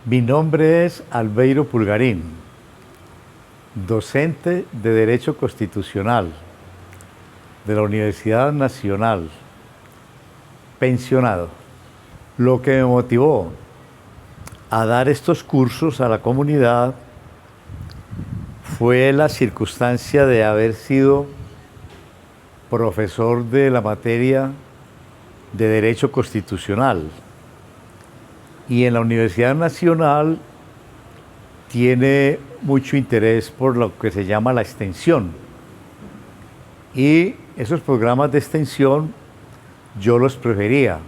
Mi nombre es Albeiro Pulgarín, docente de Derecho Constitucional de la Universidad Nacional, pensionado. Lo que me motivó a dar estos cursos a la comunidad fue la circunstancia de haber sido profesor de la materia de Derecho Constitucional. Y en la Universidad Nacional tiene mucho interés por lo que se llama la extensión. Y esos programas de extensión yo los prefería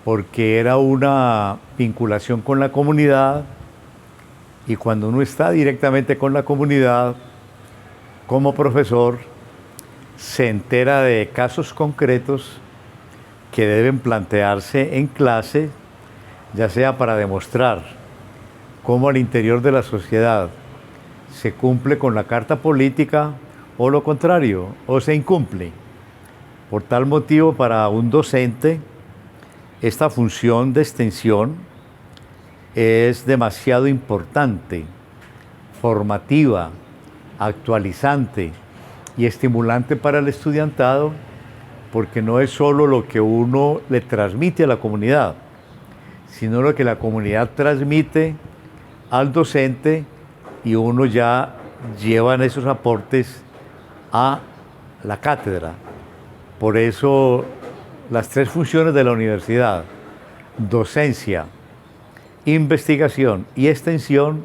porque era una vinculación con la comunidad, y cuando uno está directamente con la comunidad como profesor se entera de casos concretos que deben plantearse en clase, ya sea para demostrar cómo al interior de la sociedad se cumple con la Carta Política o lo contrario, o se incumple. Por tal motivo, para un docente, esta función de extensión es demasiado importante, formativa, actualizante y estimulante para el estudiantado, porque no es solo lo que uno le transmite a la comunidad, sino lo que la comunidad transmite al docente, y uno ya lleva esos aportes a la cátedra. Por eso las tres funciones de la universidad, docencia, investigación y extensión,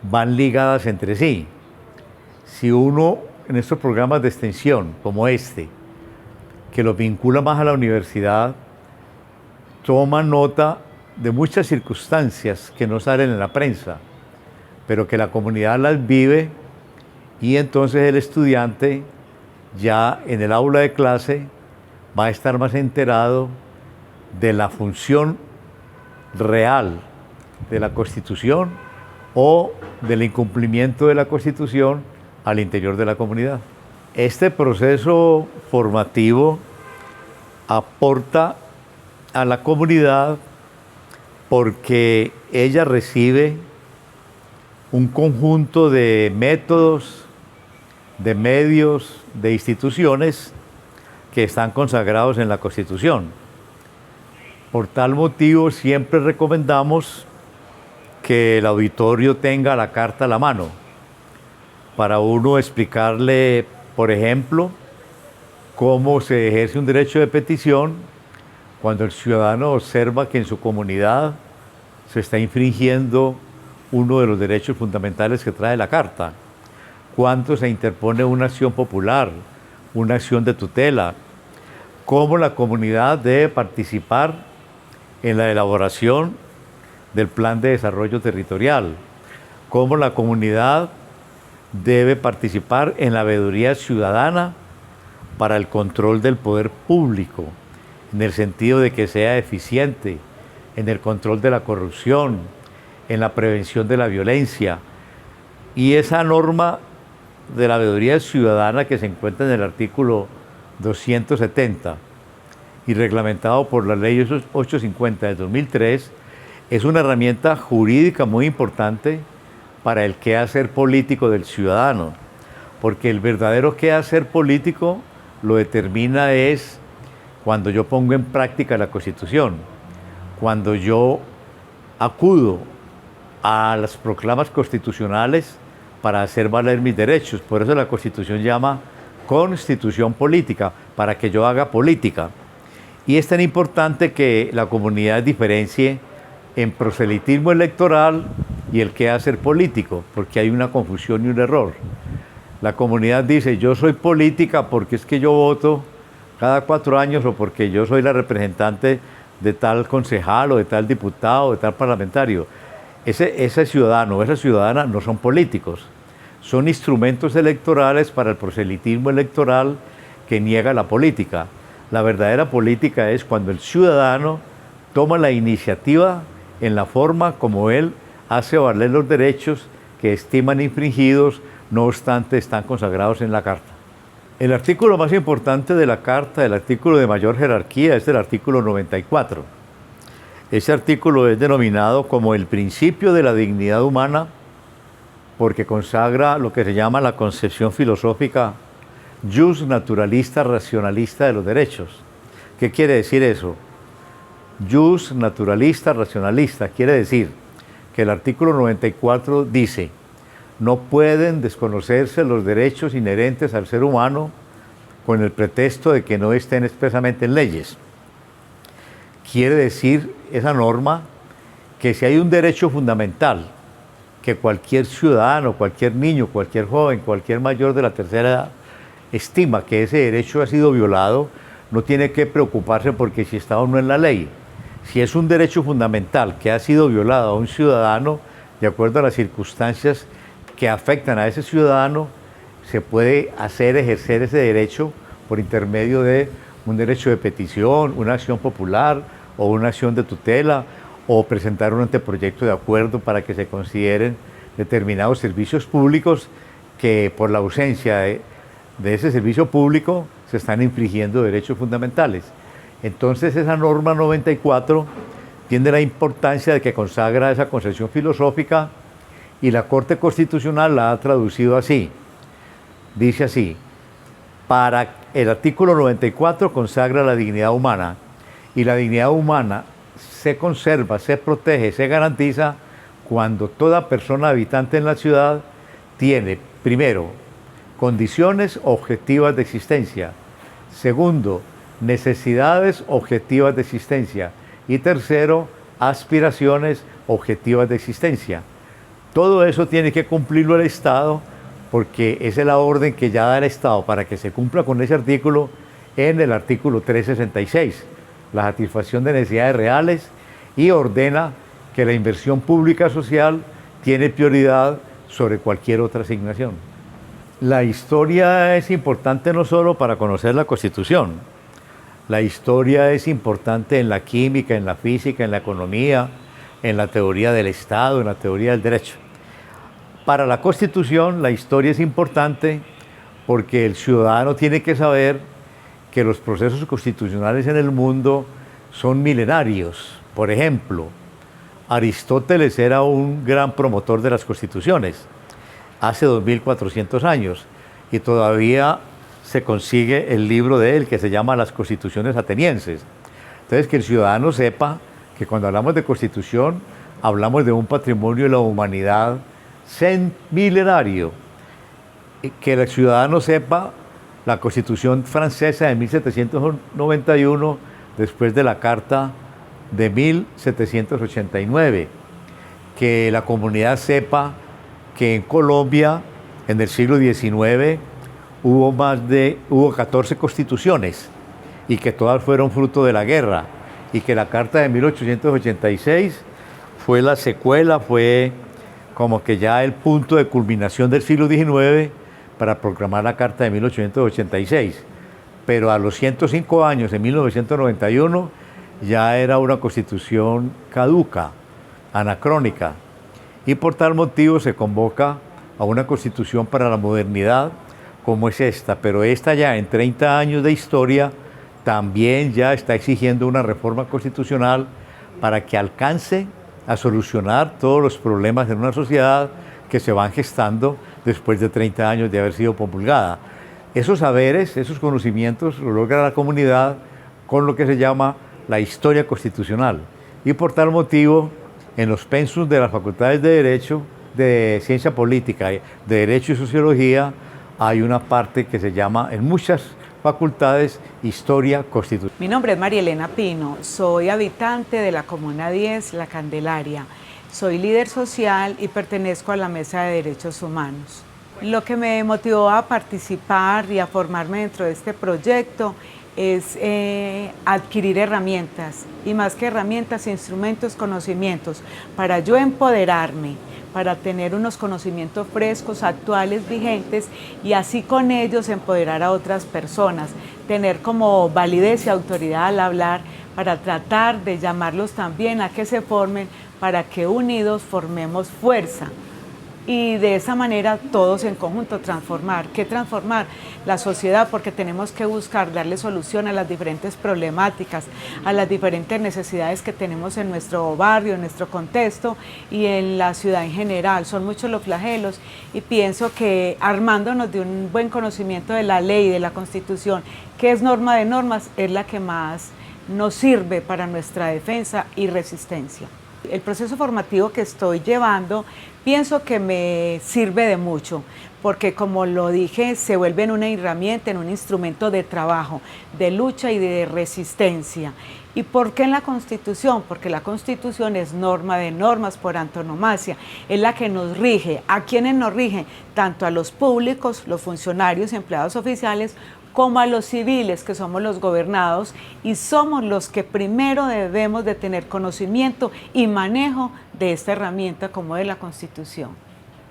van ligadas entre sí. Si uno en estos programas de extensión como este, que los vincula más a la universidad, toma nota de muchas circunstancias que no salen en la prensa, pero que la comunidad las vive, y entonces el estudiante ya en el aula de clase va a estar más enterado de la función real de la Constitución o del incumplimiento de la Constitución al interior de la comunidad. Este proceso formativo aporta a la comunidad porque ella recibe un conjunto de métodos, de medios, de instituciones que están consagrados en la Constitución. Por tal motivo, siempre recomendamos que el auditorio tenga la carta a la mano para uno explicarle, por ejemplo, cómo se ejerce un derecho de petición cuando el ciudadano observa que en su comunidad se está infringiendo uno de los derechos fundamentales que trae la Carta. Cuánto se interpone una acción popular, una acción de tutela, cómo la comunidad debe participar en la elaboración del plan de desarrollo territorial, cómo la comunidad debe participar en la veeduría ciudadana para el control del poder público, en el sentido de que sea eficiente, en el control de la corrupción, en la prevención de la violencia. Y esa norma de la veeduría ciudadana, que se encuentra en el artículo 270 y reglamentado por la ley 850 del 2003, es una herramienta jurídica muy importante para el quehacer político del ciudadano, porque el verdadero quehacer político lo determina es cuando yo pongo en práctica la Constitución, cuando yo acudo a las proclamas constitucionales para hacer valer mis derechos. Por eso la Constitución llama Constitución política, para que yo haga política. Y es tan importante que la comunidad diferencie en proselitismo electoral y el quehacer político, porque hay una confusión y un error. La comunidad dice: yo soy política porque es que yo voto cada 4 años, o porque yo soy la representante de tal concejal o de tal diputado o de tal parlamentario. Ese ciudadano o esa ciudadana no son políticos, son instrumentos electorales para el proselitismo electoral que niega la política. La verdadera política es cuando el ciudadano toma la iniciativa en la forma como él hace valer los derechos que estiman infringidos, no obstante están consagrados en la Carta. El artículo más importante de la Carta, el artículo de mayor jerarquía, es el artículo 94. Ese artículo es denominado como el principio de la dignidad humana porque consagra lo que se llama la concepción filosófica jus naturalista racionalista de los derechos. ¿Qué quiere decir eso? Jus naturalista racionalista quiere decir que el artículo 94 dice: no pueden desconocerse los derechos inherentes al ser humano con el pretexto de que no estén expresamente en leyes. Quiere decir esa norma que si hay un derecho fundamental que cualquier ciudadano, cualquier niño, cualquier joven, cualquier mayor de la tercera edad estima que ese derecho ha sido violado, no tiene que preocuparse porque si está o no en la ley. Si es un derecho fundamental que ha sido violado a un ciudadano, de acuerdo a las circunstancias que afectan a ese ciudadano, se puede ejercer ese derecho por intermedio de un derecho de petición, una acción popular o una acción de tutela, o presentar un anteproyecto de acuerdo para que se consideren determinados servicios públicos que por la ausencia de ese servicio público se están infringiendo derechos fundamentales. Entonces esa norma 94 tiene la importancia de que consagra esa concepción filosófica y la Corte Constitucional la ha traducido así. Dice así: para el artículo 94 consagra la dignidad humana, y la dignidad humana se conserva, se protege, se garantiza cuando toda persona habitante en la ciudad tiene, primero, condiciones objetivas de existencia; segundo, necesidades objetivas de existencia; y tercero, aspiraciones objetivas de existencia. Todo eso tiene que cumplirlo el Estado, porque esa es la orden que ya da el Estado para que se cumpla con ese artículo en el artículo 366, la satisfacción de necesidades reales, y ordena que la inversión pública social tiene prioridad sobre cualquier otra asignación. La historia es importante no solo para conocer la Constitución, la historia es importante en la química, en la física, en la economía, en la teoría del Estado, en la teoría del derecho. Para la Constitución la historia es importante porque el ciudadano tiene que saber que los procesos constitucionales en el mundo son milenarios. Por ejemplo, Aristóteles era un gran promotor de las constituciones hace 2400 años y todavía se consigue el libro de él que se llama Las Constituciones Atenienses. Entonces, que el ciudadano sepa que cuando hablamos de constitución hablamos de un patrimonio de la humanidad milenario. Que el ciudadano sepa la Constitución francesa de 1791 después de la Carta de 1789. Que la comunidad sepa que en Colombia en el siglo XIX hubo 14 constituciones y que todas fueron fruto de la guerra, y que la Carta de 1886 fue la secuela, fue como que ya el punto de culminación del siglo XIX para proclamar la Carta de 1886. Pero a los 105 años, en 1991, ya era una constitución caduca, anacrónica, y por tal motivo se convoca a una constitución para la modernidad como es esta, pero esta ya en 30 años de historia también ya está exigiendo una reforma constitucional para que alcance a solucionar todos los problemas en una sociedad que se van gestando después de 30 años de haber sido promulgada. Esos saberes, esos conocimientos los logra la comunidad con lo que se llama la historia constitucional, y por tal motivo en los pensums de las facultades de Derecho, de Ciencia Política, de Derecho y Sociología, hay una parte que se llama, en muchas facultades, Historia Constitucional. Mi nombre es María Elena Pino, soy habitante de la Comuna 10, La Candelaria. Soy líder social y pertenezco a la Mesa de Derechos Humanos. Lo que me motivó a participar y a formarme dentro de este proyecto es adquirir herramientas, y más que herramientas, instrumentos, conocimientos, para yo empoderarme, para tener unos conocimientos frescos, actuales, vigentes, y así con ellos empoderar a otras personas, tener como validez y autoridad al hablar, para tratar de llamarlos también a que se formen, para que unidos formemos fuerza. y de esa manera todos en conjunto transformar. ¿Qué transformar? La sociedad, porque tenemos que buscar darle solución a las diferentes problemáticas, a las diferentes necesidades que tenemos en nuestro barrio, en nuestro contexto y en la ciudad en general. Son muchos los flagelos y pienso que armándonos de un buen conocimiento de la ley, de la Constitución, que es norma de normas, es la que más nos sirve para nuestra defensa y resistencia. El proceso formativo que estoy llevando pienso que me sirve de mucho, porque como lo dije, se vuelve en una herramienta, en un instrumento de trabajo, de lucha y de resistencia. ¿Y por qué en la Constitución? Porque la Constitución es norma de normas por antonomasia, es la que nos rige. ¿A quiénes nos rige? Tanto a los públicos, los funcionarios, empleados oficiales, como a los civiles, que somos los gobernados, y somos los que primero debemos de tener conocimiento y manejo de esta herramienta como de la Constitución.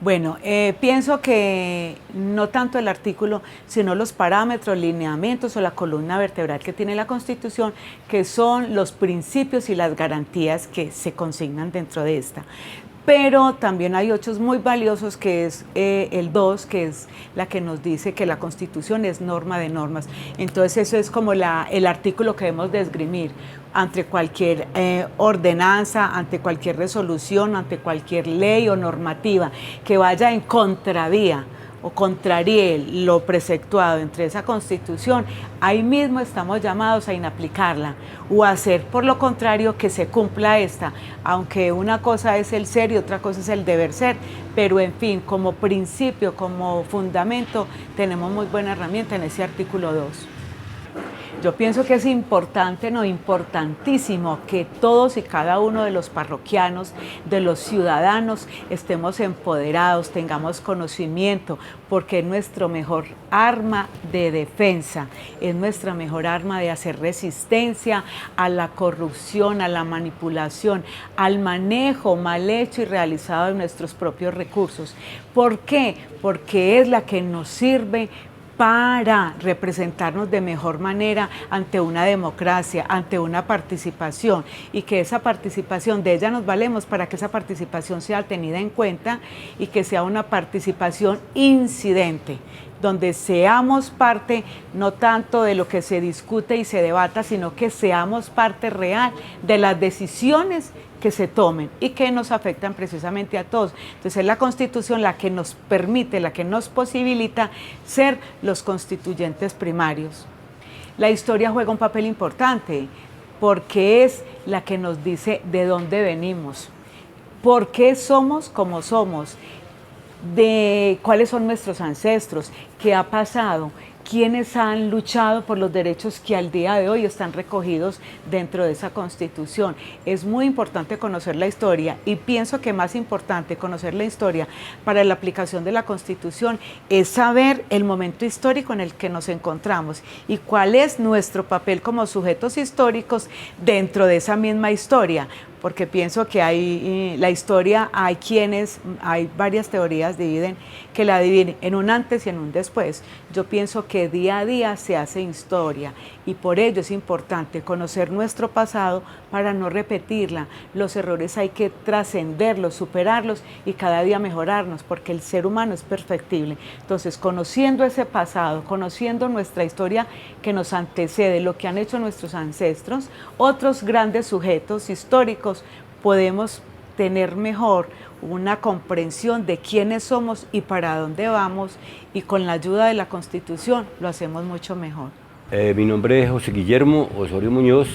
Bueno, pienso que no tanto el artículo, sino los parámetros, lineamientos o la columna vertebral que tiene la Constitución, que son los principios y las garantías que se consignan dentro de esta. Pero también hay otros muy valiosos, que es el 2, que es la que nos dice que la Constitución es norma de normas. Entonces eso es como el artículo que debemos de esgrimir ante cualquier ordenanza, ante cualquier resolución, ante cualquier ley o normativa que vaya en contravía o contraríe lo preceptuado entre esa Constitución. Ahí mismo estamos llamados a inaplicarla o a hacer por lo contrario que se cumpla esta, aunque una cosa es el ser y otra cosa es el deber ser, pero en fin, como principio, como fundamento, tenemos muy buena herramienta en ese artículo 2. Yo pienso que es importante, no importantísimo, que todos y cada uno de los parroquianos, de los ciudadanos, estemos empoderados, tengamos conocimiento, porque es nuestro mejor arma de defensa, es nuestra mejor arma de hacer resistencia a la corrupción, a la manipulación, al manejo mal hecho y realizado de nuestros propios recursos. ¿Por qué? Porque es la que nos sirve para representarnos de mejor manera ante una democracia, ante una participación, y que esa participación, de ella nos valemos para que esa participación sea tenida en cuenta y que sea una participación incidente, donde seamos parte no tanto de lo que se discute y se debata, sino que seamos parte real de las decisiones que se tomen y que nos afectan precisamente a todos. Entonces es la Constitución la que nos permite, la que nos posibilita ser los constituyentes primarios. La historia juega un papel importante porque es la que nos dice de dónde venimos, por qué somos como somos, de cuáles son nuestros ancestros, qué ha pasado, quiénes han luchado por los derechos que al día de hoy están recogidos dentro de esa Constitución. Es muy importante conocer la historia, y pienso que más importante conocer la historia para la aplicación de la Constitución es saber el momento histórico en el que nos encontramos y cuál es nuestro papel como sujetos históricos dentro de esa misma historia. Porque pienso que la historia, hay varias teorías que la dividen en un antes y en un después. Yo pienso que día a día se hace historia, y por ello es importante conocer nuestro pasado para no repetirla. Los errores hay que trascenderlos, superarlos y cada día mejorarnos, porque el ser humano es perfectible. Entonces, conociendo ese pasado, conociendo nuestra historia que nos antecede, lo que han hecho nuestros ancestros, otros grandes sujetos históricos, podemos tener mejor una comprensión de quiénes somos y para dónde vamos, y con la ayuda de la Constitución lo hacemos mucho mejor. Mi nombre es José Guillermo Osorio Muñoz.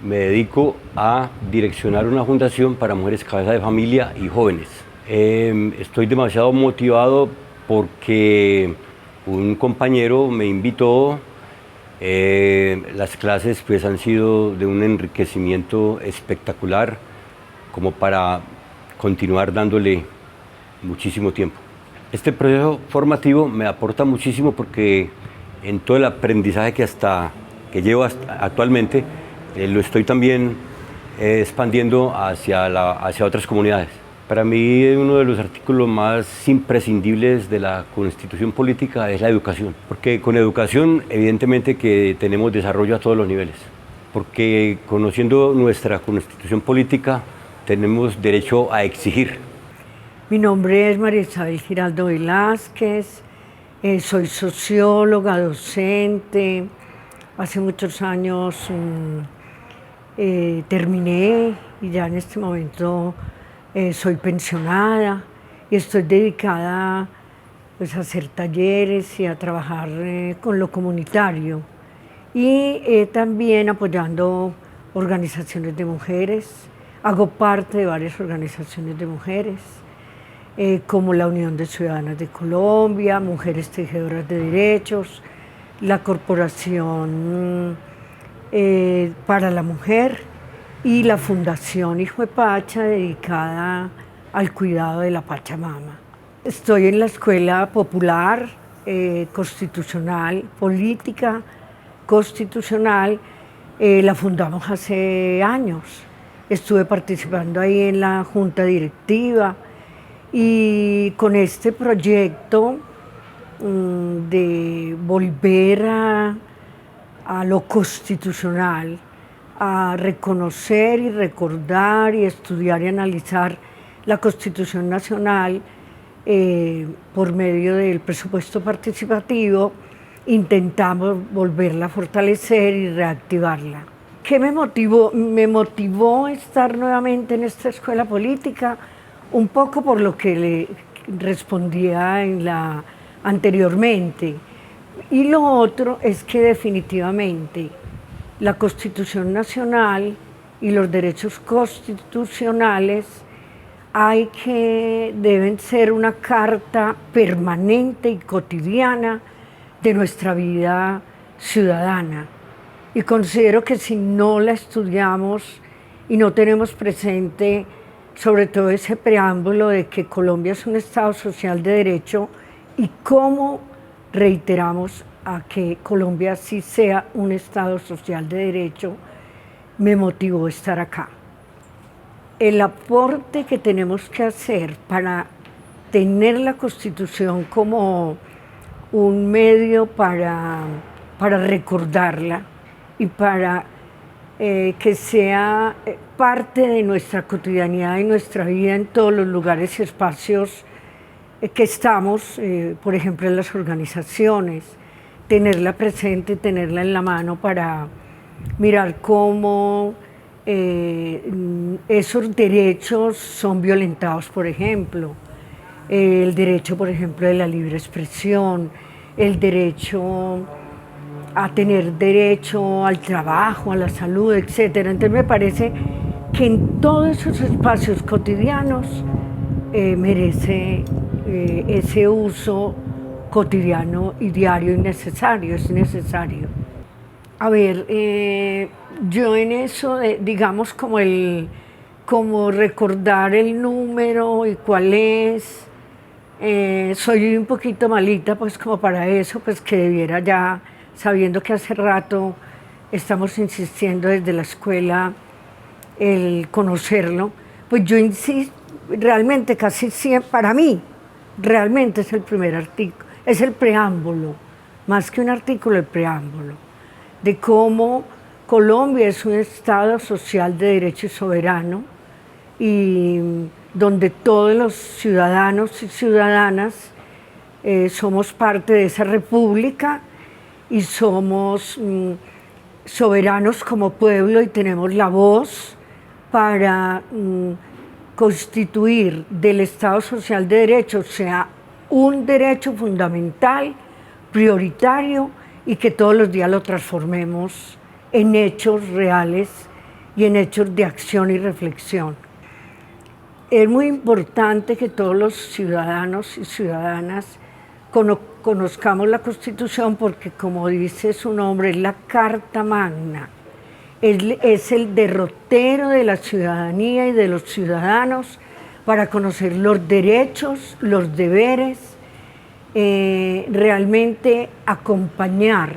Me dedico a direccionar una fundación para mujeres cabeza de familia y jóvenes. Estoy demasiado motivado porque un compañero me invitó. Las clases pues han sido de un enriquecimiento espectacular, como para continuar dándole muchísimo tiempo. Este proceso formativo me aporta muchísimo porque en todo el aprendizaje que llevo actualmente, lo estoy también expandiendo hacia otras comunidades. Para mí, uno de los artículos más imprescindibles de la Constitución política es la educación, porque con educación evidentemente que tenemos desarrollo a todos los niveles, porque conociendo nuestra Constitución política tenemos derecho a exigir. Mi nombre es María Isabel Giraldo Velázquez, soy socióloga, docente. Hace muchos años terminé y ya en este momento soy pensionada y estoy dedicada pues, a hacer talleres y a trabajar con lo comunitario y también apoyando organizaciones de mujeres. Hago parte de varias organizaciones de mujeres, como la Unión de Ciudadanas de Colombia, Mujeres Tejedoras de Derechos, la Corporación para la Mujer y la Fundación Hijo de Pacha, dedicada al cuidado de la Pachamama. Estoy en la Escuela Popular Constitucional, Política Constitucional, la fundamos hace años. Estuve participando ahí en la junta directiva y con este proyecto de volver a lo constitucional, a reconocer y recordar y estudiar y analizar la Constitución Nacional por medio del presupuesto participativo, intentamos volverla a fortalecer y reactivarla. ¿Qué me motivó? Me motivó estar nuevamente en esta escuela política, un poco por lo que le respondía anteriormente. Y lo otro es que definitivamente la Constitución Nacional y los derechos constitucionales deben ser una carta permanente y cotidiana de nuestra vida ciudadana. Y considero que si no la estudiamos y no tenemos presente sobre todo ese preámbulo de que Colombia es un Estado social de derecho y cómo reiteramos a que Colombia sí sea un Estado social de derecho, me motivó estar acá. El aporte que tenemos que hacer para tener la Constitución como un medio para recordarla y para que sea parte de nuestra cotidianidad y nuestra vida en todos los lugares y espacios que estamos, por ejemplo en las organizaciones, tenerla presente, tenerla en la mano para mirar cómo esos derechos son violentados, por ejemplo, el derecho, por ejemplo, de la libre expresión, el derecho a tener derecho al trabajo, a la salud, etc. Entonces me parece que en todos esos espacios cotidianos merece ese uso cotidiano y diario y necesario, es necesario. A ver, yo en eso, digamos como recordar el número y cuál es, soy un poquito malita pues como para eso, pues que debiera ya, sabiendo que hace rato estamos insistiendo desde la escuela el conocerlo, pues yo insisto, realmente casi siempre, para mí, realmente es el primer artículo, es el preámbulo, más que un artículo, el preámbulo, de cómo Colombia es un Estado social de derecho y soberano, y donde todos los ciudadanos y ciudadanas somos parte de esa república y somos soberanos como pueblo y tenemos la voz para constituir del Estado social de derecho, o sea, un derecho fundamental, prioritario, y que todos los días lo transformemos en hechos reales y en hechos de acción y reflexión. Es muy importante que todos los ciudadanos y ciudadanas conozcamos la Constitución porque, como dice su nombre, es la Carta Magna, es el derrotero de la ciudadanía y de los ciudadanos para conocer los derechos, los deberes, realmente acompañar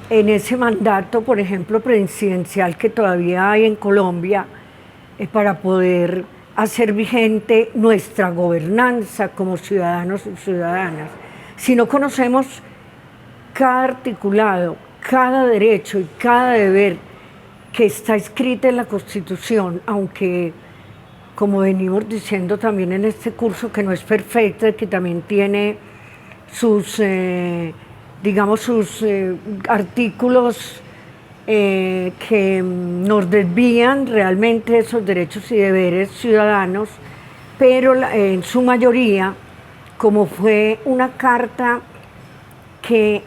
en ese mandato, por ejemplo, presidencial que todavía hay en Colombia, para poder hacer vigente nuestra gobernanza como ciudadanos y ciudadanas. Si no conocemos cada articulado, cada derecho y cada deber que está escrita en la Constitución, aunque como venimos diciendo también en este curso, que no es perfecta, que también tiene sus, digamos, sus artículos que nos desvían realmente esos derechos y deberes ciudadanos, pero en su mayoría, como fue una carta que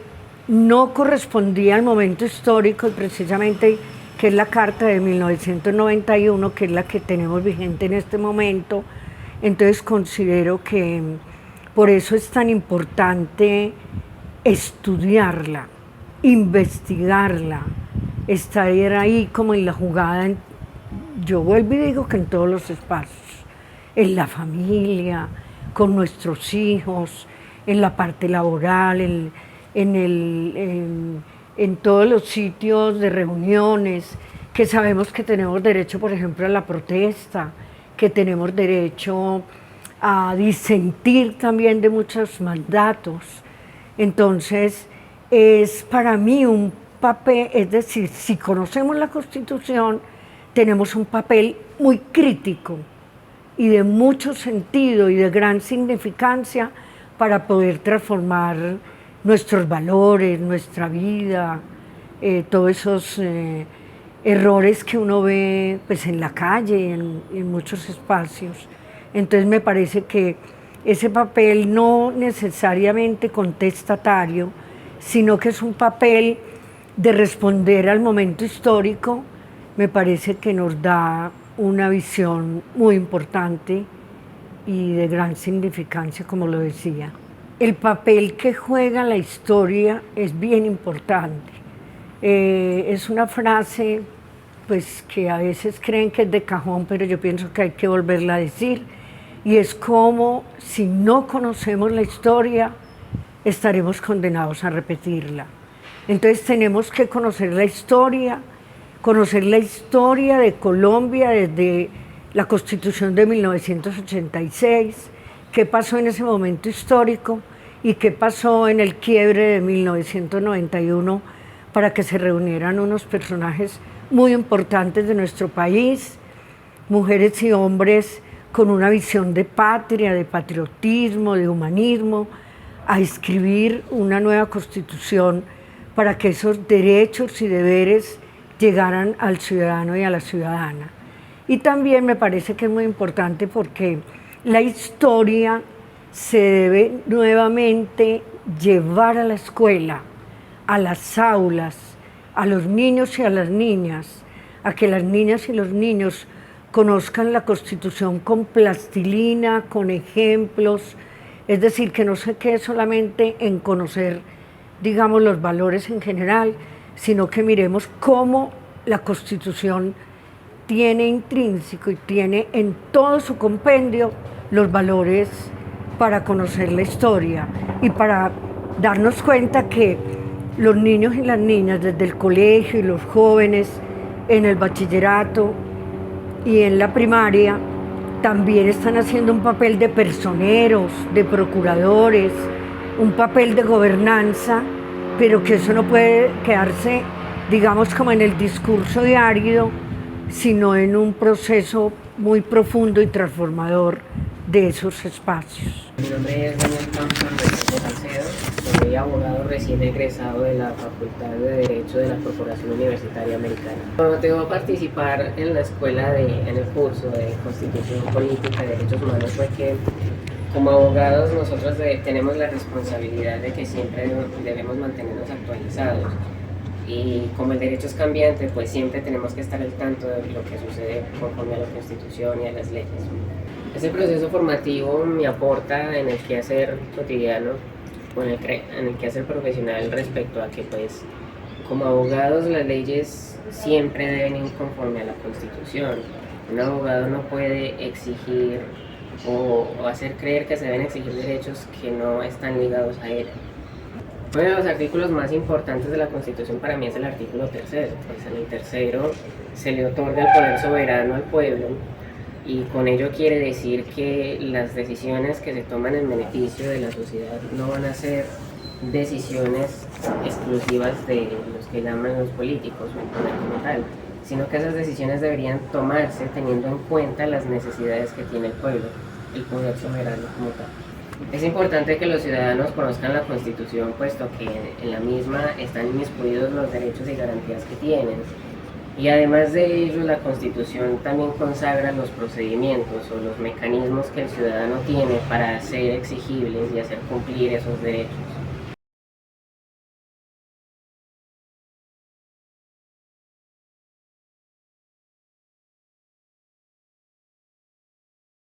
no correspondía al momento histórico, y precisamente que es la carta de 1991, que es la que tenemos vigente en este momento, entonces considero que por eso es tan importante estudiarla, investigarla, estar ahí como en la jugada, yo vuelvo y digo que en todos los espacios, en la familia, con nuestros hijos, en la parte laboral, en todos los sitios de reuniones, que sabemos que tenemos derecho, por ejemplo, a la protesta, que tenemos derecho a disentir también de muchos mandatos. Entonces, es para mí un papel, es decir, si conocemos la Constitución, tenemos un papel muy crítico y de mucho sentido y de gran significancia para poder transformar nuestros valores, nuestra vida, todos esos errores que uno ve pues, en la calle, en muchos espacios. Entonces me parece que ese papel no necesariamente contestatario, sino que es un papel de responder al momento histórico, me parece que nos da una visión muy importante y de gran significancia, como lo decía. El papel que juega la historia es bien importante. Es una frase pues, que a veces creen que es de cajón, pero yo pienso que hay que volverla a decir, y es como si no conocemos la historia, estaremos condenados a repetirla. Entonces tenemos que conocer la historia de Colombia desde la Constitución de 1986, qué pasó en ese momento histórico y qué pasó en el quiebre de 1991 para que se reunieran unos personajes muy importantes de nuestro país, mujeres y hombres con una visión de patria, de patriotismo, de humanismo, a escribir una nueva Constitución para que esos derechos y deberes llegaran al ciudadano y a la ciudadana. Y también me parece que es muy importante porque la historia se debe nuevamente llevar a la escuela, a las aulas, a los niños y a las niñas, a que las niñas y los niños conozcan la Constitución con plastilina, con ejemplos, es decir, que no se quede solamente en conocer, digamos, los valores en general, sino que miremos cómo la Constitución tiene intrínseco y tiene en todo su compendio los valores para conocer la historia y para darnos cuenta que los niños y las niñas desde el colegio y los jóvenes en el bachillerato y en la primaria también están haciendo un papel de personeros, de procuradores, un papel de gobernanza, pero que eso no puede quedarse, digamos, como en el discurso diario, sino en un proceso muy profundo y transformador de esos espacios. Mi nombre es Daniel Campos Salcedo, soy abogado recién egresado de la Facultad de Derecho de la Corporación Universitaria Americana. Cuando tengo que participar en la escuela, en el curso de Constitución Política y Derechos Humanos, fue que como abogados nosotros tenemos la responsabilidad de que siempre debemos mantenernos actualizados. Y como el derecho es cambiante, pues siempre tenemos que estar al tanto de lo que sucede conforme a la Constitución y a las leyes. Ese proceso formativo me aporta en el quehacer cotidiano, en el quehacer profesional respecto a que pues como abogados las leyes siempre deben ir conforme a la Constitución. Un abogado no puede exigir o hacer creer que se deben exigir derechos que no están ligados a ella. Uno de los artículos más importantes de la Constitución para mí es el artículo 3, pues en el 3 se le otorga el poder soberano al pueblo y con ello quiere decir que las decisiones que se toman en beneficio de la sociedad no van a ser decisiones exclusivas de los que llaman los políticos o el poder como tal, sino que esas decisiones deberían tomarse teniendo en cuenta las necesidades que tiene el pueblo, el poder soberano como tal. Es importante que los ciudadanos conozcan la Constitución, puesto que en la misma están inmiscuidos los derechos y garantías que tienen. Y además de ello, la Constitución también consagra los procedimientos o los mecanismos que el ciudadano tiene para hacer exigibles y hacer cumplir esos derechos.